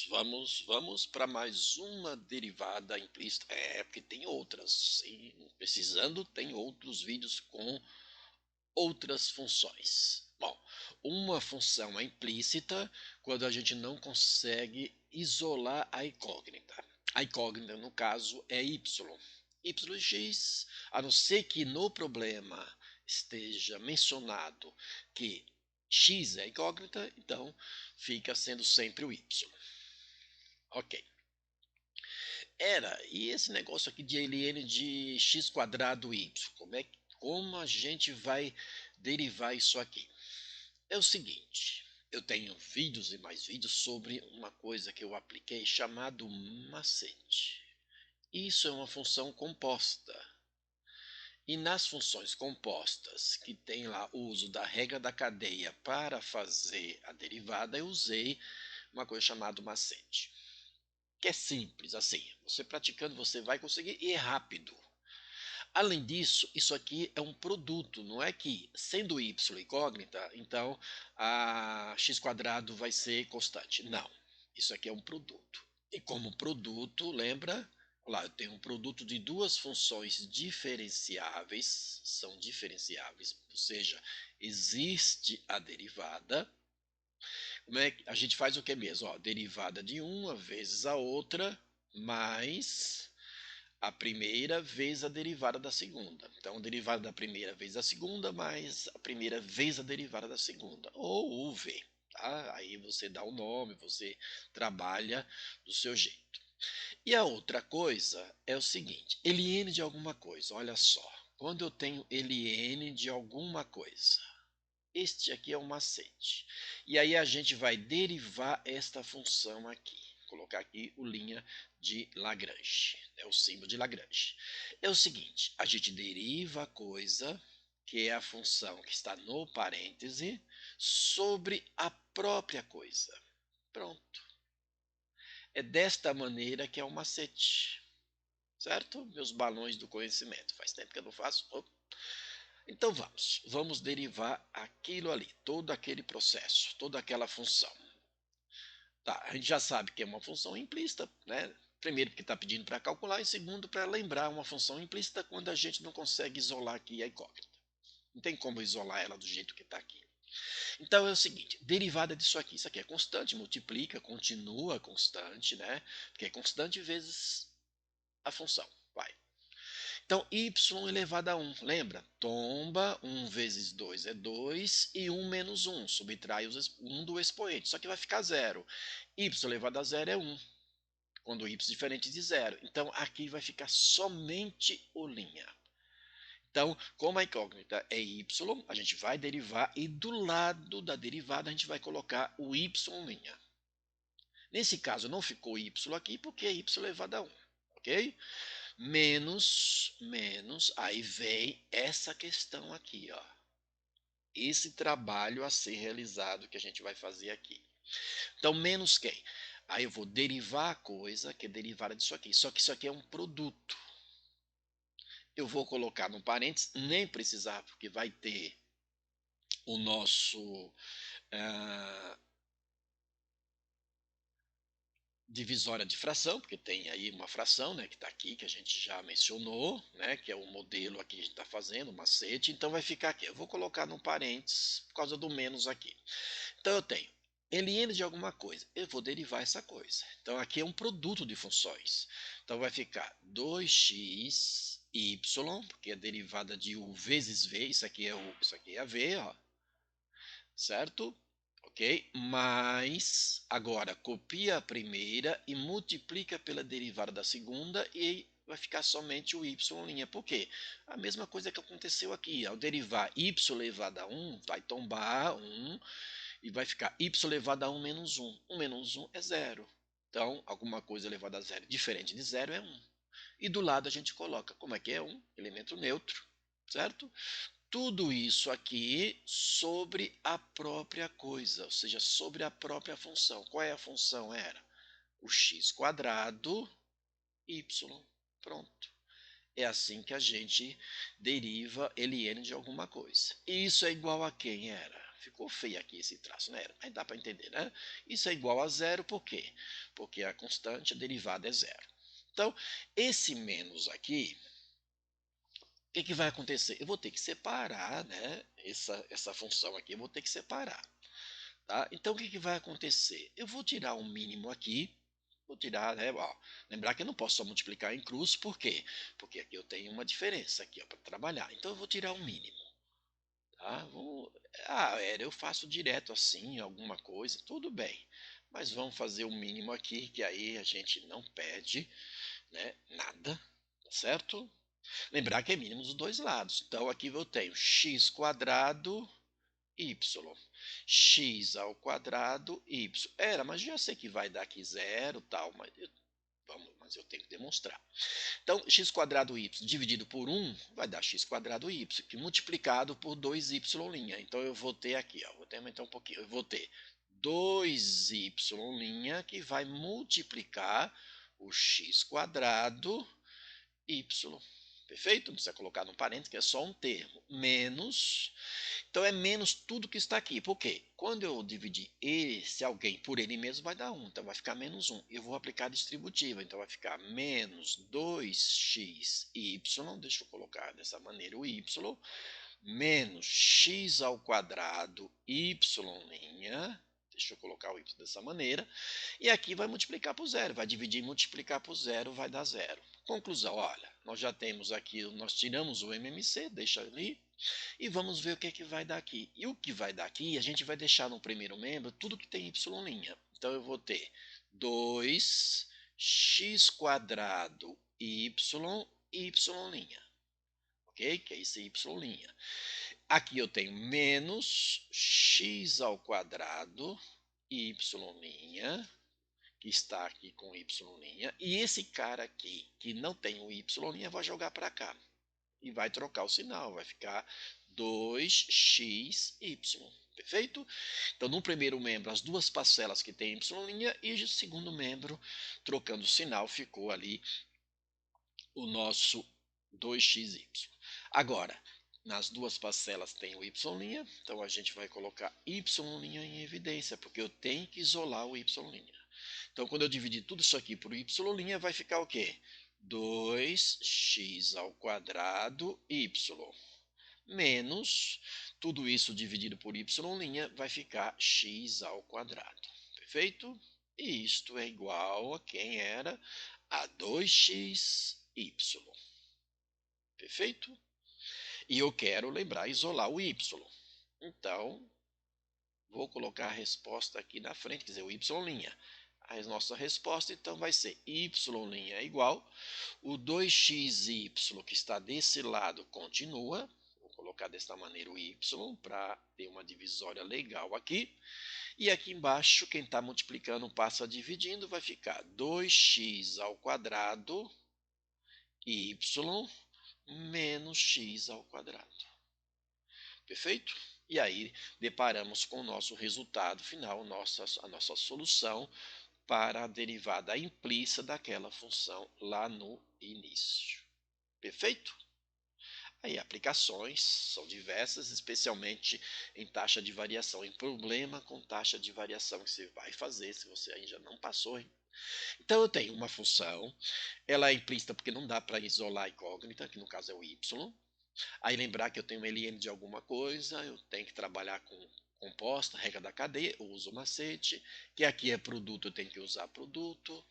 Vamos para mais uma derivada implícita. Porque tem outras. E precisando, tem outros vídeos com outras funções. Bom, uma função é implícita quando a gente não consegue isolar a incógnita. A incógnita, no caso, é y. Y e x, a não ser que no problema esteja mencionado que x é incógnita, então fica sendo sempre o y. Ok. E esse negócio aqui de ln de x quadrado y, como a gente vai derivar isso aqui? É o seguinte, eu tenho vídeos e mais vídeos sobre uma coisa que eu apliquei chamado macete. Isso é uma função composta. E nas funções compostas, que tem lá o uso da regra da cadeia para fazer a derivada, eu usei uma coisa chamada macete. Que é simples, assim, você praticando você vai conseguir e é rápido. Além disso, isso aqui é um produto, não é que sendo y incógnita, então a x quadrado vai ser constante. Não, isso aqui é um produto. E como produto, lembra? Lá eu tenho um produto de duas funções diferenciáveis, são diferenciáveis, ou seja, existe a derivada. Como é que a gente faz o que mesmo? Ó, derivada de uma vezes a outra, mais a primeira vezes a derivada da segunda. Então, a derivada da primeira vezes a segunda, mais a primeira vezes a derivada da segunda. Ou o v. Tá? Aí você dá o nome, você trabalha do seu jeito. E a outra coisa é o seguinte, ln de alguma coisa, olha só. Quando eu tenho ln de alguma coisa, este aqui é o macete. E aí a gente vai derivar esta função aqui. Vou colocar aqui o linha de Lagrange, o símbolo de Lagrange. É o seguinte, a gente deriva a coisa, que é a função que está no parêntese, sobre a própria coisa. Pronto. É desta maneira que é o macete. Certo? Meus balões do conhecimento. Faz tempo que eu não faço. Então vamos derivar aquilo ali, todo aquele processo, toda aquela função. Tá, a gente já sabe que é uma função implícita, né? Primeiro porque está pedindo para calcular e segundo para lembrar uma função implícita quando a gente não consegue isolar aqui a incógnita. Não tem como isolar ela do jeito que está aqui. Então é o seguinte, derivada disso aqui, isso aqui é constante, multiplica, continua constante, né? Porque é constante vezes a função, vai. Então, y elevado a 1, lembra? Tomba, 1 vezes 2 é 2 e 1 menos 1, subtrai 1 do expoente, só que vai ficar 0. Y elevado a 0 é 1, quando y é diferente de 0. Então, aqui vai ficar somente o linha. Então, como a incógnita é y, a gente vai derivar e do lado da derivada a gente vai colocar o y linha. Nesse caso, não ficou y aqui porque é y elevado a 1, ok? Menos, aí vem essa questão aqui, ó. Esse trabalho a ser realizado que a gente vai fazer aqui. Então, menos quem? Aí eu vou derivar a coisa que é derivada disso aqui. Só que isso aqui é um produto. Eu vou colocar no parênteses, nem precisar, porque vai ter o nosso divisória de fração, porque tem aí uma fração, né, que está aqui, que a gente já mencionou, né, que é o modelo aqui que a gente está fazendo, o macete, então vai ficar aqui. Eu vou colocar no parênteses por causa do menos aqui. Então eu tenho ln de alguma coisa, eu vou derivar essa coisa. Então aqui é um produto de funções. Então vai ficar 2x, y, porque é derivada de u vezes v, isso aqui é a v, ó, certo? Ok? Mas, agora, copia a primeira e multiplica pela derivada da segunda e vai ficar somente o y'. Por quê? A mesma coisa que aconteceu aqui. Ao derivar y elevado a 1, vai tombar 1 e vai ficar y elevado a 1 menos 1. 1 menos 1 é 0. Então, alguma coisa elevada a 0 diferente de 0 é 1. E do lado a gente coloca como é que é 1, elemento neutro, certo? Tudo isso aqui sobre a própria coisa, ou seja, sobre a própria função. Qual é a função? Era o x quadrado y. Pronto. É assim que a gente deriva ln de alguma coisa. E isso é igual a quem era? ficou feio aqui esse traço, né? Mas dá para entender, né? Isso é igual a zero, por quê? Porque a constante, a derivada é zero. Então, esse menos aqui, o que, que vai acontecer? Eu vou ter que separar, né? Essa função aqui, eu vou ter que separar. Tá? Então, o que, que vai acontecer? Eu vou tirar um mínimo aqui, vou tirar, né? Ó, lembrar que eu não posso só multiplicar em cruz, por quê? Porque aqui eu tenho uma diferença aqui para trabalhar. Então, eu vou tirar um mínimo. Tá? Eu faço direto assim, alguma coisa, tudo bem. Mas vamos fazer o mínimo aqui, que aí a gente não perde, né, nada, tá certo? Lembrar que é mínimo dos dois lados. Então, aqui eu tenho x quadrado y. X ao quadrado y. Mas já sei que vai dar aqui zero, tal, mas eu tenho que demonstrar. Então, x quadrado y dividido por 1 vai dar x quadrado y, que multiplicado por 2y'. Então, eu vou ter aqui, ó, vou ter aumentar um pouquinho, eu vou ter 2y' que vai multiplicar o x quadrado y. Perfeito? Não precisa colocar no parênteses, que é só um termo. Menos. Então é menos tudo que está aqui. Por quê? Quando eu dividir esse alguém por ele mesmo, vai dar 1. Então vai ficar menos 1. Eu vou aplicar a distributiva. Então vai ficar menos 2xy. Deixa eu colocar dessa maneira o y. Menos x ao quadrado y'. Deixa eu colocar o y dessa maneira. E aqui vai multiplicar por zero. Vai dividir e multiplicar por zero, vai dar zero. Conclusão, olha, nós já temos aqui, nós tiramos o MMC, deixa ali, e vamos ver o que, é que vai dar aqui. E o que vai dar aqui, a gente vai deixar no primeiro membro tudo que tem y'. Então eu vou ter 2x quadrado y, y'. Ok? Que é esse y'. Aqui eu tenho menos x ao quadrado y', que está aqui com y', e esse cara aqui, que não tem o y', vai jogar para cá. E vai trocar o sinal, vai ficar 2xy. Perfeito? Então, no primeiro membro, as duas parcelas que tem y', e no segundo membro, trocando o sinal, ficou ali o nosso 2xy. Agora, nas duas parcelas tem o y', então a gente vai colocar y' em evidência, porque eu tenho que isolar o y'. Então, quando eu dividir tudo isso aqui por y', vai ficar o quê? 2x ao quadrado y menos tudo isso dividido por y' vai ficar x ao quadrado. Perfeito? E isto é igual a quem era? A 2xy. Perfeito? E eu quero lembrar isolar o y. Então, vou colocar a resposta aqui na frente, quer dizer, o y'. A nossa resposta, então, vai ser y' é igual. O 2xy que está desse lado continua. Vou colocar desta maneira o y para ter uma divisória legal aqui. E aqui embaixo, quem está multiplicando passa dividindo, vai ficar 2x ao quadrado y menos x ao quadrado. Perfeito? E aí deparamos com o nosso resultado final, a nossa solução para a derivada implícita daquela função lá no início. Perfeito? Aí aplicações são diversas, especialmente em taxa de variação, em problema com taxa de variação que você vai fazer, se você ainda não passou. Então eu tenho uma função, ela é implícita porque não dá para isolar a incógnita, que no caso é o y. Aí lembrar que eu tenho um ln de alguma coisa, eu tenho que trabalhar com composta, regra da cadeia, eu uso o macete, que aqui é produto, eu tenho que usar produto,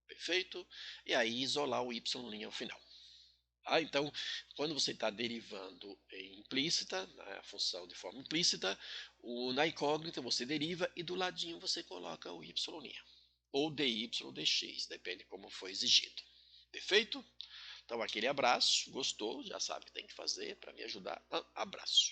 perfeito? E aí isolar o y' ao final. Então, quando você está derivando em implícita, né, a função de forma implícita, na incógnita você deriva e do ladinho você coloca o y', ou dy ou dx, depende como foi exigido. Perfeito? Então, aquele abraço, gostou, já sabe o que tem que fazer para me ajudar. Abraço.